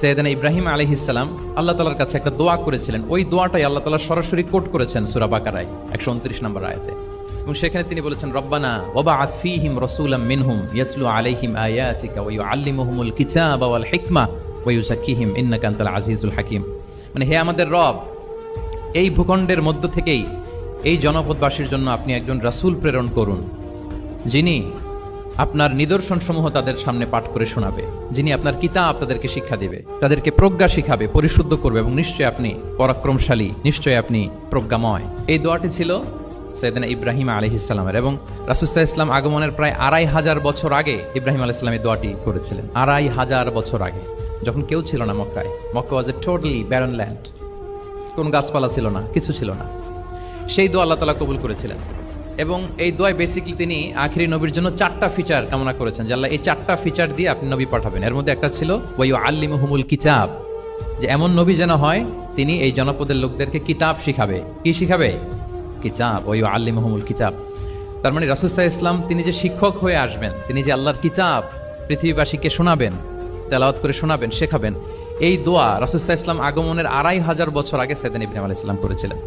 সাইয়েদনা ইব্রাহিম আলাইহিস সালাম আল্লাহ তাআলার কাছে একটা দোয়া করেছিলেন। ওই দোয়াটাই আল্লাহ তাআলা সরাসরি কোট করেছেন সূরা বাকারায় 129 নম্বর আয়াতে। এবং সেখানে তিনি বলেছেন, রব্বানা ওয়াবআথ ফীহিম রাসূলাম মিনহুম ইয়াতলু আলাইহিম আয়াতিকা ওয়া ইউআল্লিমুহুমুল কিতাবা ওয়াল হিকমা ওয়া ইউযাক্কিহিম ইন্নাকা আনতাল আজিজুল হাকীম। মানে হে আমাদের রব, এই ভূখণ্ডের মধ্য থেকেই এই জনপদবাসীর জন্য আপনি একজন রাসূল প্রেরণ করুন, যিনি আপনার নিদর্শন সমূহ তাদের সামনে পাঠ করে শোনাবে, যিনি আপনার কিতাব তাদেরকে শিক্ষা দিবে, তাদেরকে প্রজ্ঞা শিখাবে, পরিশুদ্ধ করবে, এবং নিশ্চয় আপনি পরাক্রমশালী, নিশ্চয় আপনি প্রজ্ঞাময়। এই দোয়াটি ছিল সাইয়েদনা ইব্রাহিম আলাইহিস সালামের। এবং রাসূল সাল্লাল্লাহু আলাইহি ওয়াসাল্লাম আগমনের প্রায় 2500 বছর আগে ইব্রাহিম আলাইহিস সালাম এই দোয়াটি করেছিলেন। 2500 বছর আগে, যখন কেউ ছিল না মক্কায়। মক্কা ওয়াজ এ টোটালি ব্যারন ল্যান্ড, কোনো গাছপালা ছিল না, কিছু ছিল না। সেই দোয়া আল্লাহ তাআলা কবুল করেছিলেন। এবং এই দোয়ায় বেসিক্যালি তিনি আখিরি নবীর জন্য 4টা ফিচার কামনা করেছেন, যে আল্লাহ এই 4টা ফিচার দিয়ে আপনি নবী পাঠাবেন। এর মধ্যে একটা ছিল ওয়া ইউআল্লিমুহুমুল কিতাব, যে এমন নবী যেন হয় তিনি এই জনপদের লোকদেরকে কিতাব শিখাবে। কি শিখাবে? কিতাব। ওয়া ইউআল্লিমুহুমুল কিতাব, তার মানে রাসূল সাল্লাল্লাহু আলাইহি ওয়াসাল্লাম তিনি যে শিক্ষক হয়ে আসবেন, তিনি যে আল্লাহর কিতাব পৃথিবীবাসীকে শোনাবেন, তেলাওয়াত করে শোনাবেন, শেখাবেন, এই দোয়া রাসূল সাল্লাল্লাহু আলাইহি ওয়াসাল্লাম আগমনের 2500 বছর আগে সাইয়েদনা ইব্রাহিম আলাইহিস সালাম করেছিলেন।